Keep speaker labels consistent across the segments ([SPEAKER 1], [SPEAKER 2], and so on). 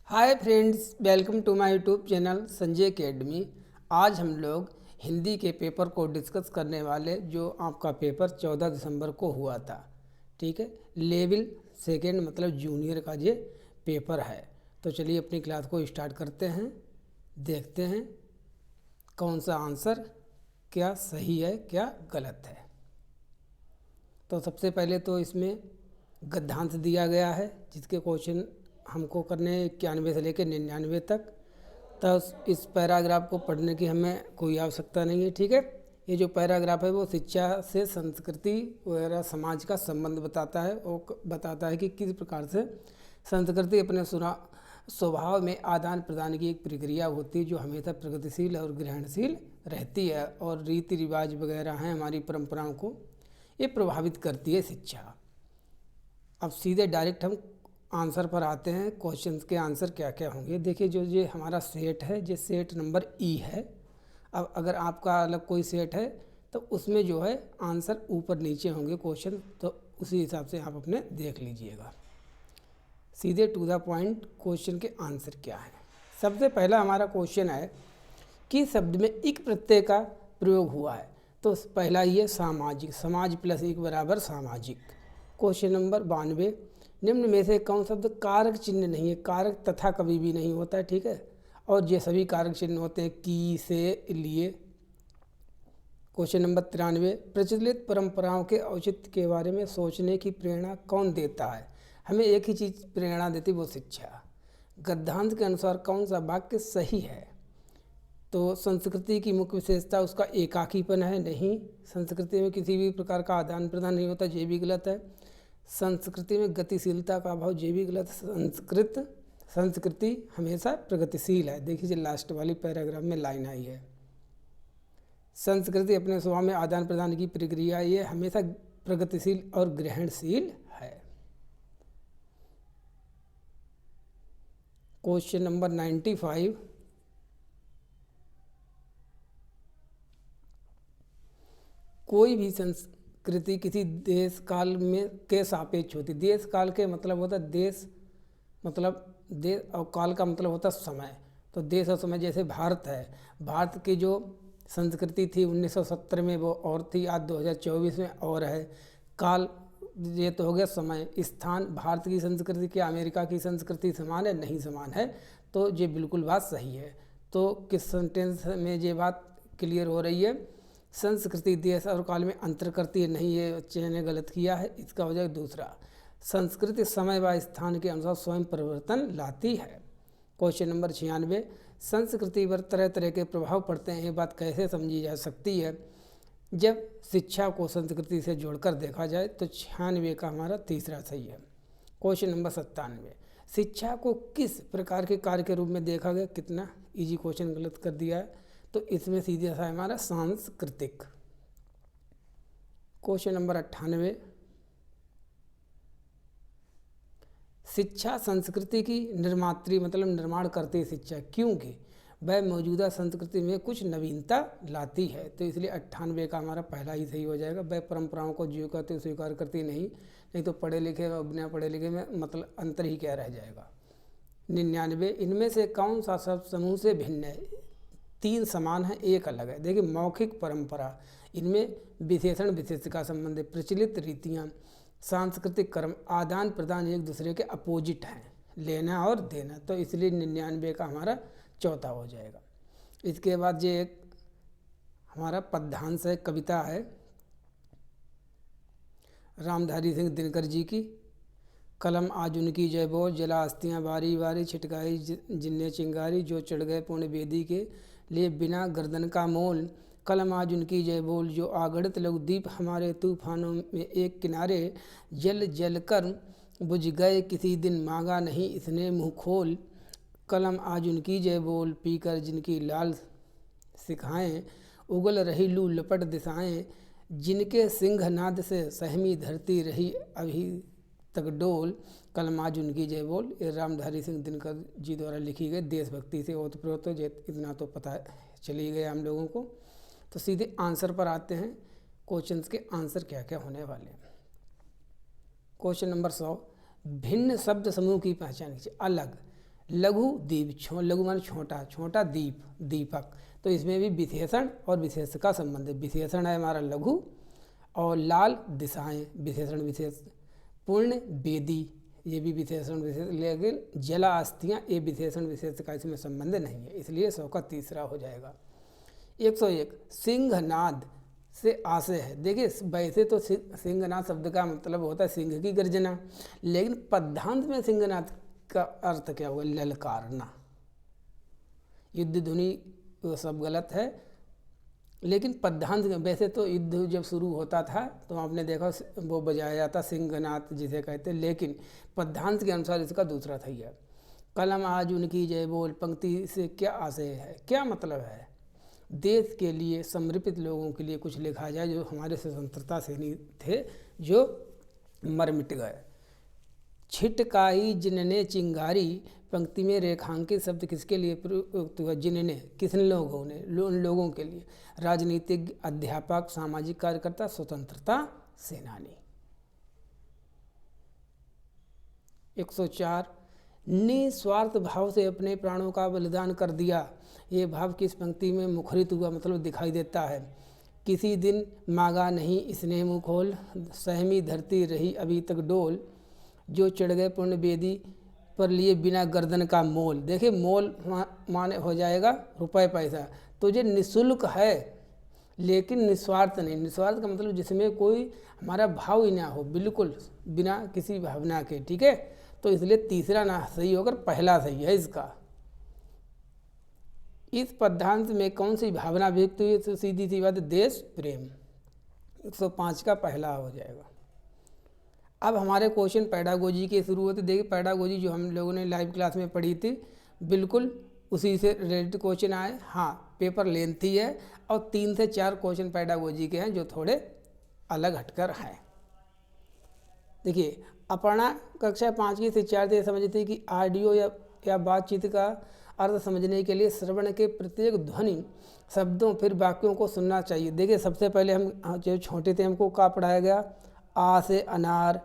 [SPEAKER 1] Hi friends, welcome to my YouTube channel Sanjay academy. आज हम लोग हिंदी के पेपर को डिस्कस करने वाले, जो आपका पेपर 14 दिसंबर को हुआ था। ठीक है, लेवल सेकेंड मतलब जूनियर का ये पेपर है। तो चलिए अपनी क्लास को स्टार्ट करते हैं। देखते हैं कौन सा आंसर क्या सही है क्या गलत है। तो सबसे पहले तो इसमें गद्यांश दिया गया है, जिसके क्वेश्चन हमको करने 91 से लेकर 99 तक। तो इस पैराग्राफ को पढ़ने की हमें कोई आवश्यकता नहीं है। ठीक है, ये जो पैराग्राफ है वो शिक्षा से संस्कृति वगैरह समाज का संबंध बताता है और बताता है कि किस प्रकार से संस्कृति अपने स्वभाव में आदान प्रदान की एक प्रक्रिया होती है, जो हमेशा प्रगतिशील और ग्रहणशील रहती है, और रीति रिवाज वगैरह हैं हमारी परंपराओं को ये प्रभावित करती है शिक्षा। अब सीधे डायरेक्ट हम आंसर पर आते हैं। क्वेश्चंस के आंसर क्या क्या होंगे, देखिए जो ये हमारा सेट है, ये सेट नंबर ई है। अब अगर आपका अलग कोई सेट है तो उसमें जो है आंसर ऊपर नीचे होंगे क्वेश्चन, तो उसी हिसाब से आप अपने देख लीजिएगा। सीधे टू द पॉइंट, क्वेश्चन के आंसर क्या है। सबसे पहला हमारा क्वेश्चन है कि शब्द में इक प्रत्यय का प्रयोग हुआ है। तो पहला ये सामाजिक, समाज प्लस इक बराबर सामाजिक। क्वेश्चन नंबर 92, निम्न में से कौन शब्द कारक चिन्ह नहीं है। कारक तथा कभी भी नहीं होता है, ठीक है, और ये सभी कारक चिन्ह होते हैं की, से, लिए। क्वेश्चन नंबर 93, प्रचलित परंपराओं के औचित्य के बारे में सोचने की प्रेरणा कौन देता है। हमें एक ही चीज़ प्रेरणा देती, वो शिक्षा। गद्यांश के अनुसार कौन सा वाक्य सही है। तो संस्कृति की मुख्य विशेषता उसका एकाकीपन है, नहीं। संस्कृति में किसी भी प्रकार का आदान प्रदान नहीं होता, ये भी गलत है। संस्कृति में गतिशीलता का अभाव, ये भी गलत। संस्कृति हमेशा प्रगतिशील है। देखिए लास्ट वाली पैराग्राफ में लाइन आई है, संस्कृति अपने स्वभाव में आदान प्रदान की प्रक्रिया ये हमेशा प्रगतिशील और ग्रहणशील है। क्वेश्चन नंबर 95, कोई भी संस्कृति किसी देश काल में के सापेक्ष होती। देश काल के मतलब होता है देश, मतलब देश, और काल का मतलब होता है समय। तो देश और समय, जैसे भारत है, भारत की जो संस्कृति थी 1970 में वो और थी, आज 2024 में और है। काल ये तो हो गया समय। स्थान, भारत की संस्कृति क्या अमेरिका की संस्कृति समान है, नहीं समान है। तो ये बिल्कुल बात सही है। तो किस सेंटेंस में ये बात क्लियर हो रही है, संस्कृति देश और काल में अंतर करती है, नहीं, ये बच्चे ने गलत किया है। इसका हो जाएगा दूसरा, संस्कृति समय व स्थान के अनुसार स्वयं परिवर्तन लाती है। क्वेश्चन नंबर 96, संस्कृति पर तरह तरह के प्रभाव पड़ते हैं, ये बात कैसे समझी जा सकती है। जब शिक्षा को संस्कृति से जोड़कर देखा जाए तो 96 का हमारा तीसरा सही है। क्वेश्चन नंबर 97, शिक्षा को किस प्रकार के कार्य के रूप में देखा गया। कितना इजी क्वेश्चन गलत कर दिया है, तो इसमें सीधे सा हमारा सांस्कृतिक। क्वेश्चन नंबर 98, शिक्षा संस्कृति की निर्मात्री मतलब निर्माण करती है शिक्षा, क्योंकि वह मौजूदा संस्कृति में कुछ नवीनता लाती है। तो इसलिए 98 का हमारा पहला ही सही हो जाएगा। वह परंपराओं को जीव करते स्वीकार करती नहीं तो पढ़े लिखे और बिना पढ़े लिखे में मतलब अंतर ही क्या रह जाएगा। 99, इनमें से कौन सा शब्द समूह से भिन्न है। 3 समान है, 1 अलग है। देखिए मौखिक परंपरा, इनमें विशेषण विशेष का संबंध है। प्रचलित रीतियाँ, सांस्कृतिक कर्म, आदान प्रदान एक दूसरे के अपोजिट हैं, लेना और देना। तो इसलिए 99 का हमारा चौथा हो जाएगा। इसके बाद ये एक हमारा पद्यांश है, कविता है रामधारी सिंह दिनकर जी की। कलम आज उनकी जय बोल, जला अस्तियाँ बारी बारी, छिटकाई जिन्ने चिंगारी, जो चढ़ गए पूर्ण बेदी के लिए बिना गर्दन का मोल। कलम आज उनकी जय बोल, जो आगढ़त लघुदीप हमारे तूफानों में एक किनारे, जल जल कर बुझ गए किसी दिन, मांगा नहीं इसने मुँह खोल। कलम आज उनकी जय बोल, पीकर जिनकी लाल सिखाएं, उगल रही लू लपट दिशाएं, जिनके सिंहनाद से सहमी धरती रही अभी तक डोल। कलम आज उनकी जय बोल, ये रामधारी सिंह दिनकर जी द्वारा लिखी गई देशभक्ति से ओतप्रोत, इतना तो पता चली गया हम लोगों को। तो सीधे आंसर पर आते हैं, क्वेश्चंस के आंसर क्या क्या होने वाले हैं। क्वेश्चन नंबर 100, भिन्न शब्द समूह की पहचान कीजिए। अलग, लघु द्वीप, लघु माने छोटा, छोटा द्वीप, दीपक, तो इसमें भी विशेषण और विशेष का संबंध है। विशेषण है हमारा लघु, और लाल दिशाएं विशेषण विशेष, पूर्ण वेदी ये भी विशेषण विशेष, लेकिन जला अस्थियाँ ये विशेषण विशेष का इसमें संबंध नहीं है, इसलिए 100 का तीसरा हो जाएगा। 101 सिंहनाद से आशय है। देखिए वैसे तो सिंहनाद शब्द का मतलब होता है सिंह की गर्जना, लेकिन पद्यांत में सिंहनाद का अर्थ क्या हुआ? ललकारना। युद्ध ध्वनि वो सब गलत है, लेकिन पद्यांत में वैसे तो युद्ध जब शुरू होता था तो आपने देखा वो बजाया जाता सिंहनाद जिसे कहते हैं, लेकिन पद्यांत के अनुसार इसका दूसरा था। यह कलम आज उनकी जय बोल पंक्ति से क्या आशय है, क्या मतलब है? देश के लिए समर्पित लोगों के लिए कुछ लिखा जाए जो हमारे स्वतंत्रता सेनानी थे जो मर मिट गए। छिटकाई जिनने चिंगारी पंक्ति में रेखांकित शब्द किसके लिए प्रयुक्त हुआ? जिनने, किस लोगों ने? उन लोगों के लिए, राजनीतिज्ञ, अध्यापक, सामाजिक कार्यकर्ता, स्वतंत्रता सेनानी। 104 निस्वार्थ भाव से अपने प्राणों का बलिदान कर दिया। ये भाव किस पंक्ति में मुखरित हुआ, मतलब दिखाई देता है? किसी दिन मांगा नहीं इसने मुँह खोल, सहमी धरती रही अभी तक डोल, जो चढ़ गए पूर्ण वेदी पर लिए बिना गर्दन का मोल। देखिए मोल माने हो जाएगा रुपए पैसा, तो ये निःशुल्क है लेकिन निस्वार्थ नहीं। निस्वार्थ का मतलब जिसमें कोई हमारा भाव ही ना हो, बिल्कुल बिना किसी भावना के, ठीक है। तो इसलिए तीसरा ना सही होकर पहला सही है इसका। इस पद्यांत में कौन सी भावना व्यक्त हुई? तो सीधी सी बात देश प्रेम। 105 का पहला हो जाएगा। अब हमारे क्वेश्चन पैडागोजी के शुरू होते। देखिए पैडागोजी जो हम लोगों ने लाइव क्लास में पढ़ी थी बिल्कुल उसी से रिलेटेड क्वेश्चन आए। हाँ पेपर लेंथी है और 3 से 4 क्वेश्चन पैडागोजी के हैं जो थोड़े अलग हटकर हैं। देखिए अपर्णा कक्षा 5 की शिक्षार्थी समझती कि ऑडियो या बातचीत का अर्थ समझने के लिए श्रवण के प्रत्येक ध्वनि शब्दों फिर वाक्यों को सुनना चाहिए। देखिए सबसे पहले हम जब छोटे थे हमको क्या पढ़ाया गया? आ से अनार,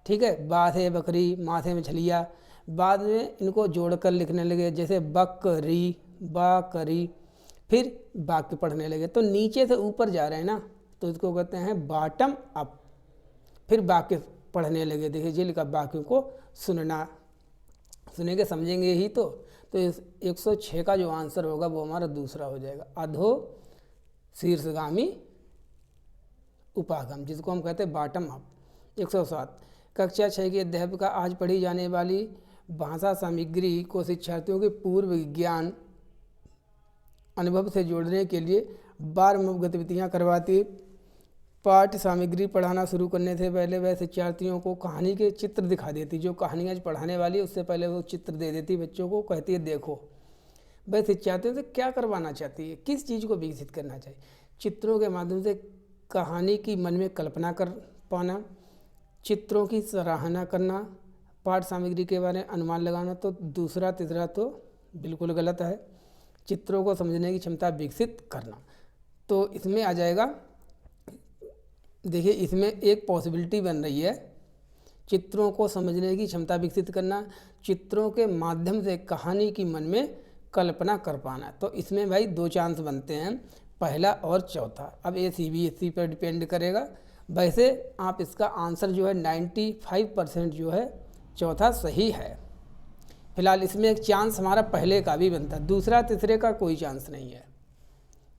[SPEAKER 1] ठीक है, बा से बकरी, माँ से मछलियाँ। बाद में इनको जोड़कर लिखने लगे, जैसे बकरी, बाकरी, फिर वाक्य पढ़ने लगे। तो नीचे से ऊपर जा रहे हैं ना, तो इसको कहते हैं बॉटम अप। फिर वाक्य पढ़ने लगे। देखिए जी लिखा वाक्यों को सुनना, सुनेंगे समझेंगे ही तो इस 106 का जो आंसर होगा वो हमारा दूसरा हो जाएगा, अधो शीर्षगामी उपागम, जिसको हम कहते हैं बॉटम अप। 107 कक्षा 6 की अध्यापिका आज पढ़ी जाने वाली भाषा सामग्री को शिक्षार्थियों के पूर्व ज्ञान अनुभव से जोड़ने के लिए बारमुख गतिविधियाँ करवाती। पाठ्य सामग्री पढ़ाना शुरू करने से पहले वह शिक्षार्थियों को कहानी के चित्र दिखा देती। जो कहानी आज पढ़ाने वाली है उससे पहले वो चित्र दे देती बच्चों को, कहती है देखो। वह शिक्षार्थियों से क्या करवाना चाहती है, किस चीज़ को विकसित करना चाहिए? चित्रों के माध्यम से कहानी की मन में कल्पना कर पाना, चित्रों की सराहना करना, पाठ सामग्री के बारे में अनुमान लगाना। तो दूसरा तीसरा तो बिल्कुल गलत है। चित्रों को समझने की क्षमता विकसित करना, तो इसमें आ जाएगा। देखिए इसमें एक पॉसिबिलिटी बन रही है, चित्रों को समझने की क्षमता विकसित करना, चित्रों के माध्यम से कहानी की मन में कल्पना कर पाना। तो इसमें भाई 2 चांस बनते हैं, पहला और चौथा। अब ये CBSE पर डिपेंड करेगा। वैसे आप इसका आंसर जो है 95% जो है चौथा सही है। फिलहाल इसमें एक चांस हमारा पहले का भी बनता है, दूसरा तीसरे का कोई चांस नहीं है।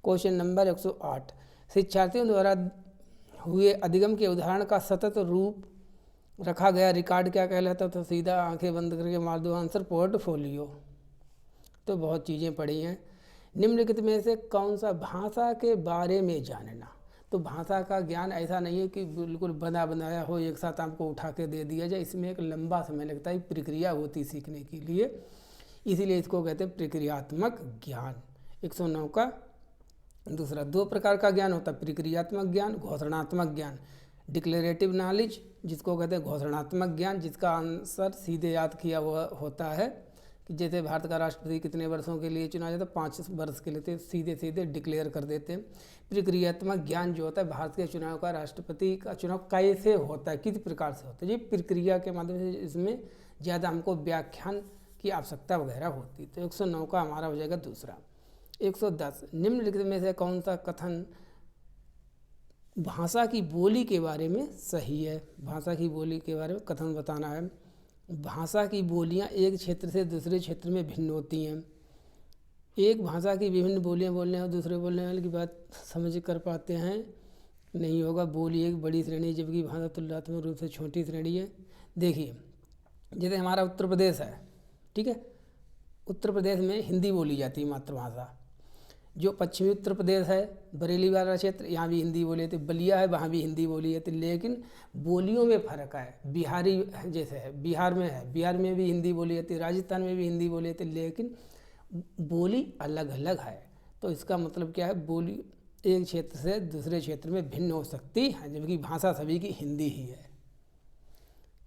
[SPEAKER 1] क्वेश्चन नंबर 108 शिक्षार्थियों द्वारा हुए अधिगम के उदाहरण का सतत रूप रखा गया रिकॉर्ड क्या कहलाता? तो सीधा आंखें बंद करके मार दो आंसर, पोर्टफोलियो। तो बहुत चीज़ें पढ़ी हैं। निम्नलिखित में से कौन सा भाषा के बारे में जानना? तो भाषा का ज्ञान ऐसा नहीं है कि बिल्कुल बना बनाया हो, एक साथ आपको उठा के दे दिया जाए। इसमें एक लंबा समय लगता है, प्रक्रिया होती सीखने के लिए, इसीलिए इसको कहते हैं प्रक्रियात्मक ज्ञान। 109 का दूसरा 2 प्रकार का ज्ञान होता है, प्रक्रियात्मक ज्ञान, घोषणात्मक ज्ञान। डिक्लेरेटिव नॉलेज जिसको कहते हैं घोषणात्मक ज्ञान, जिसका आंसर सीधे याद किया हुआ होता है कि जैसे भारत का राष्ट्रपति कितने वर्षों के लिए चुना जाता है, 5 वर्ष के लिए, तो सीधे सीधे डिक्लेयर कर देते हैं। प्रक्रियात्मक ज्ञान जो होता है भारत के चुनाव का, राष्ट्रपति का चुनाव कैसे होता है, किस प्रकार से होता है, ये प्रक्रिया के माध्यम से, इसमें ज़्यादा हमको व्याख्यान की आवश्यकता वगैरह होती। तो 109 का हमारा हो जाएगा दूसरा। 110 निम्नलिखित में से कौन सा कथन भाषा की बोली के बारे में सही है? भाषा की बोली के बारे में कथन बताना है। भाषा की बोलियां एक क्षेत्र से दूसरे क्षेत्र में भिन्न होती हैं। एक भाषा की विभिन्न बोलियां बोलने और दूसरे बोलने वाले की बात समझ कर पाते हैं नहीं होगा। बोली एक बड़ी श्रेणी है जबकि भाषा तुलनात्मक रूप से छोटी श्रेणी है। देखिए, जैसे हमारा उत्तर प्रदेश है, ठीक है, उत्तर प्रदेश में हिंदी बोली जाती है मातृभाषा। जो पश्चिमी उत्तर प्रदेश है, बरेली वाला क्षेत्र, यहाँ भी हिंदी बोली जाती है। बलिया है, वहाँ भी हिंदी बोली जाती है। लेकिन बोलियों में फ़र्क है। बिहारी जैसे है, बिहार में है, बिहार में भी हिंदी बोली जाती है, राजस्थान में भी हिंदी बोली जाती है, लेकिन बोली अलग अलग है। तो इसका मतलब क्या है, बोली एक क्षेत्र से दूसरे क्षेत्र में भिन्न हो सकती है, जबकि भाषा सभी की हिंदी ही है।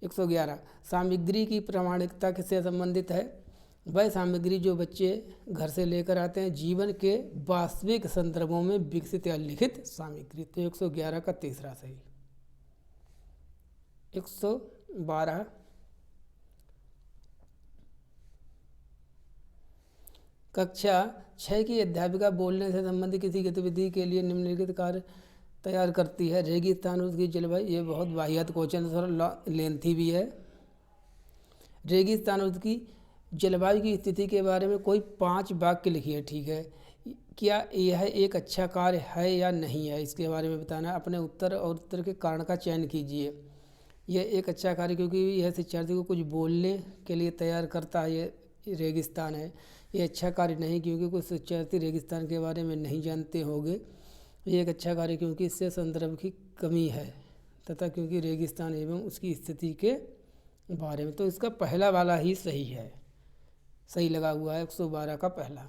[SPEAKER 1] 111 सामग्री की प्रामाणिकता किससे संबंधित है? वह सामग्री जो बच्चे घर से लेकर आते हैं, जीवन के वास्तविक संदर्भों में विकसित या लिखित सामग्री। तो 111 का तीसरा सही। 112 कक्षा 6 की अध्यापिका बोलने से संबंधित किसी गतिविधि के लिए निम्नलिखित कार्य तैयार करती है। रेगिस्तान उसकी जलवायु, ये बहुत वाहियात क्वेश्चन, थोड़ा लेंथी भी है। रेगिस्तान उसकी जलवायु की स्थिति के बारे में कोई 5 वाक्य लिखिए, ठीक है। क्या यह एक अच्छा कार्य है या नहीं है, इसके बारे में बताना। अपने उत्तर और उत्तर के कारण का चयन कीजिए। यह एक अच्छा कार्य क्योंकि यह शिक्षार्थी को कुछ बोलने के लिए तैयार करता है, ये रेगिस्तान है। ये अच्छा कार्य नहीं क्योंकि कुछ शिक्षार्थी रेगिस्तान के बारे में नहीं जानते होंगे। ये एक अच्छा कार्य क्योंकि इससे संदर्भ की कमी है तथा क्योंकि रेगिस्तान एवं उसकी स्थिति के बारे में। तो इसका पहला वाला ही सही है, सही लगा हुआ है 112 का पहला।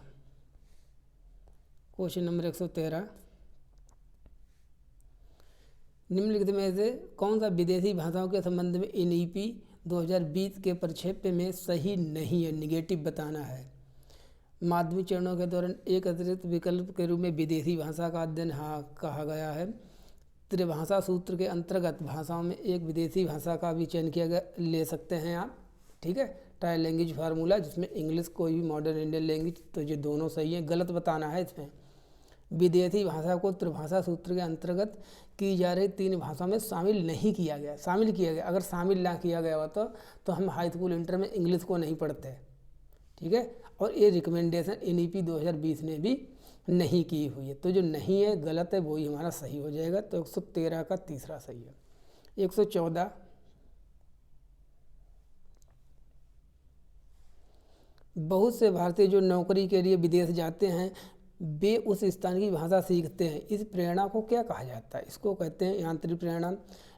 [SPEAKER 1] क्वेश्चन नंबर 113 निम्नलिखित में से कौन सा विदेशी भाषाओं के संबंध में NEP 2020 के प्रक्षेप्य में सही नहीं है, निगेटिव बताना है। माध्यमिक चरणों के दौरान एक अतिरिक्त विकल्प के रूप में विदेशी भाषा का अध्ययन कहा गया है। त्रिभाषा सूत्र के अंतर्गत भाषाओं में एक विदेशी भाषा का भी चयन किया गया, ले सकते हैं आप, ठीक है। ट्राई लैंग्वेज फार्मूला, जिसमें इंग्लिश कोई भी मॉडर्न इंडियन लैंग्वेज, तो ये दोनों सही है। गलत बताना है इसमें। विदेशी भाषा को त्रिभाषा सूत्र के अंतर्गत की जा रही 3 भाषाओं में शामिल नहीं किया गया, शामिल किया गया। अगर शामिल ना किया गया हो तो हम हाई स्कूल इंटर में इंग्लिश को नहीं पढ़ते, ठीक है। और ये रिकमेंडेशन NEP 2020 ने भी नहीं की हुई है। तो जो नहीं है, गलत है, वही हमारा सही हो जाएगा। तो 113 का तीसरा सही है। 114 बहुत से भारतीय जो नौकरी के लिए विदेश जाते हैं वे उस स्थान की भाषा सीखते हैं। इस प्रेरणा को क्या कहा जाता है? इसको कहते हैं यांत्रिक प्रेरणा,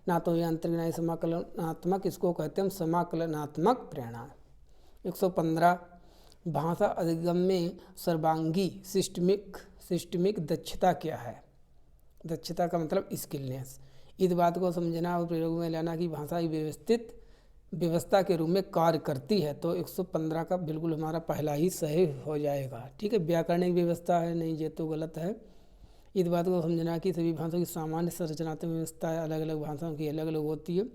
[SPEAKER 1] ना तो यांत्रिक ना ही समाकलनात्मक, इसको कहते हैं समाकलनात्मक प्रेरणा। 115 भाषा अधिगम में सर्वांगी सिस्टमिक दक्षता क्या है? दक्षता का मतलब स्किलनेस। इस बात को समझना और प्रयोग में लाना कि भाषा एक व्यवस्थित व्यवस्था के रूप में कार्य करती है। तो 115 का बिल्कुल हमारा पहला ही सही हो जाएगा, ठीक है। व्याकरणिक व्यवस्था है नहीं, ये तो गलत है। इस बात को समझना कि सभी भाषाओं की सामान्य संरचनात्मक व्यवस्था है, अलग अलग भाषाओं की अलग अलग होती है।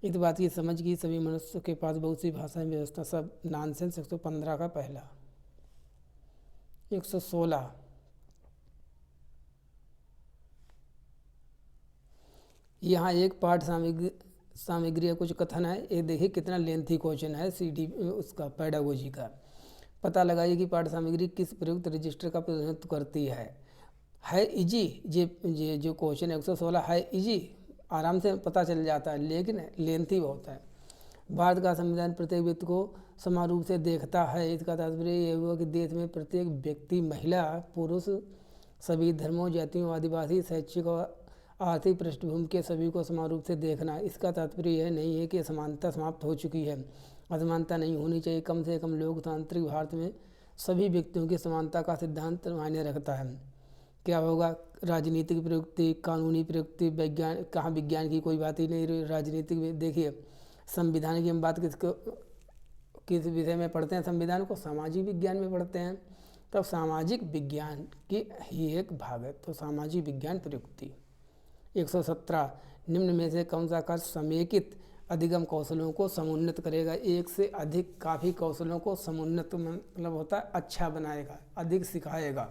[SPEAKER 1] इस बात की समझ की सभी मनुष्य के पास बहुत सी भाषाएं व्यवस्था, सब नॉनसेंस। 115 का पहला। 116 यहाँ एक पाठ सामग्री कुछ कथन है। ये देखिए कितना लेंथी क्वेश्चन है, CD उसका पेडागोजी का। पता लगाइए कि पाठ सामग्री किस प्रयुक्त रजिस्टर का प्रतिनिधित्व करती है इजी। ये जो क्वेश्चन है 116 है इजी, आराम से पता चल जाता है, लेकिन लेंथी बहुत है। भारत का संविधान प्रत्येक व्यक्ति को समान रूप से देखता है। इसका तात्पर्य यह हुआ कि देश में प्रत्येक व्यक्ति, महिला, पुरुष, सभी धर्मों, जातियों, आदिवासी, शैक्षिक और आर्थिक पृष्ठभूमि के सभी को समान रूप से देखना। इसका तात्पर्य यह नहीं है कि असमानता समाप्त हो चुकी है, असमानता नहीं होनी चाहिए। कम से कम लोकतांत्रिक भारत में सभी व्यक्तियों की समानता का सिद्धांत मायने रखता है। क्या होगा? राजनीतिक प्रयुक्ति, कानूनी प्रयुक्ति, विज्ञान, कहाँ विज्ञान की कोई बात ही नहीं। राजनीतिक, देखिए संविधान की हम बात किस विषय में पढ़ते हैं? संविधान को सामाजिक विज्ञान में पढ़ते हैं। तब सामाजिक विज्ञान की ही एक भाग है, तो सामाजिक विज्ञान प्रयुक्ति। 117 निम्न में से कौन सा कार्य समेकित अधिगम कौशलों को समुन्नत करेगा। एक से अधिक काफ़ी कौशलों को समुन्नत मतलब होता है अच्छा बनाएगा, अधिक सिखाएगा।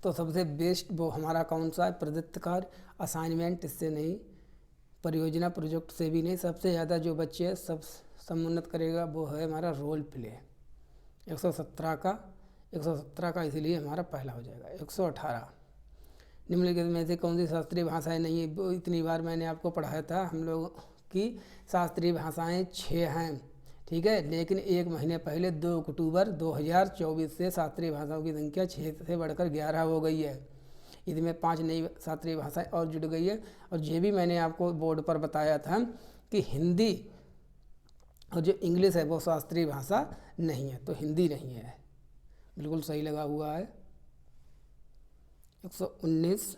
[SPEAKER 1] तो सबसे बेस्ट वो हमारा कौन सा है? प्रदत्त कार्य, असाइनमेंट, इससे नहीं, परियोजना प्रोजेक्ट से भी नहीं। सबसे ज़्यादा जो बच्चे सब समुन्नत करेगा वो है हमारा रोल प्ले। 117 का इसलिए हमारा पहला हो जाएगा। 118 निम्नलिखित में से कौन सी शास्त्रीय भाषाएं नहीं है? वो इतनी बार मैंने आपको पढ़ाया था, हम लोग की शास्त्रीय भाषाएं 6 हैं, ठीक है। लेकिन 1 महीने पहले 2 अक्टूबर 2024 से शास्त्रीय भाषाओं की संख्या 6 से बढ़कर 11 हो गई है। इसमें 5 नई शास्त्रीय भाषाएं और जुड़ गई है। और ये भी मैंने आपको बोर्ड पर बताया था कि हिंदी और जो इंग्लिश है वो शास्त्रीय भाषा नहीं है, तो हिंदी नहीं है, बिल्कुल सही लगा हुआ है। 119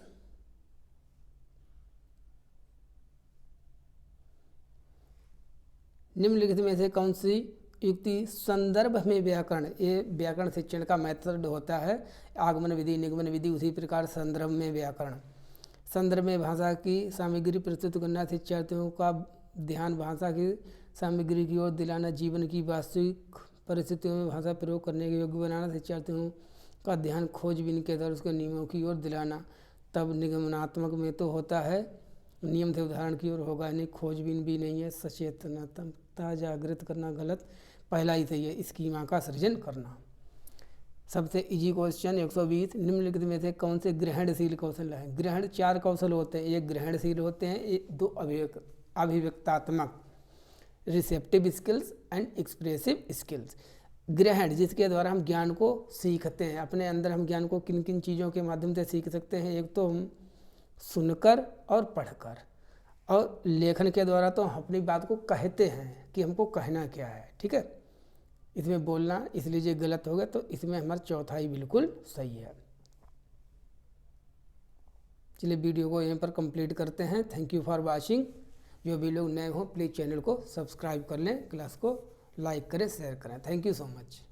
[SPEAKER 1] निम्नलिखित में से कौन सी युक्ति संदर्भ में व्याकरण, ये व्याकरण शिक्षण का मेथड होता है, आगमन विधि, निगमन विधि, उसी प्रकार संदर्भ में व्याकरण। संदर्भ में भाषा की सामग्री प्रस्तुत करना, शिक्षार्थियों का ध्यान भाषा की सामग्री की ओर दिलाना, जीवन की वास्तविक परिस्थितियों में भाषा प्रयोग करने के योग्य बनाना, शिक्षार्थियों का ध्यान खोजबीन के द्वारा उसके नियमों की ओर दिलाना। तब निगमनात्मक में तो होता है नियम से उदाहरण की ओर होगा नहीं, खोजबीन भी नहीं है, सचेतनता जागृत करना गलत, पहला ही सही है, स्कीमा का सृजन करना। सबसे इजी क्वेश्चन 120 निम्नलिखित में से कौन से ग्रहणशील कौशल है? ग्रहण 4 कौशल होते हैं, एक ग्रहणशील होते हैं, एक 2 अभिव्यक्तात्मक, receptive skills and expressive skills. ग्रहण जिसके द्वारा हम ज्ञान को सीखते हैं, अपने अंदर हम ज्ञान को किन किन चीज़ों के माध्यम से सीख सकते हैं? एक तो हम सुनकर और पढ़कर, और लेखन के द्वारा तो हम अपनी बात को कहते हैं कि हमको कहना क्या है, ठीक है। इसमें बोलना, इसलिए ये गलत हो गया, तो इसमें हमारा चौथा ही बिल्कुल सही है। चलिए वीडियो को यहीं पर कंप्लीट करते हैं। Thank you for watching. जो भी लोग नए हों प्लीज़ चैनल को सब्सक्राइब कर लें, क्लास को लाइक करें, शेयर करें। Thank you so much.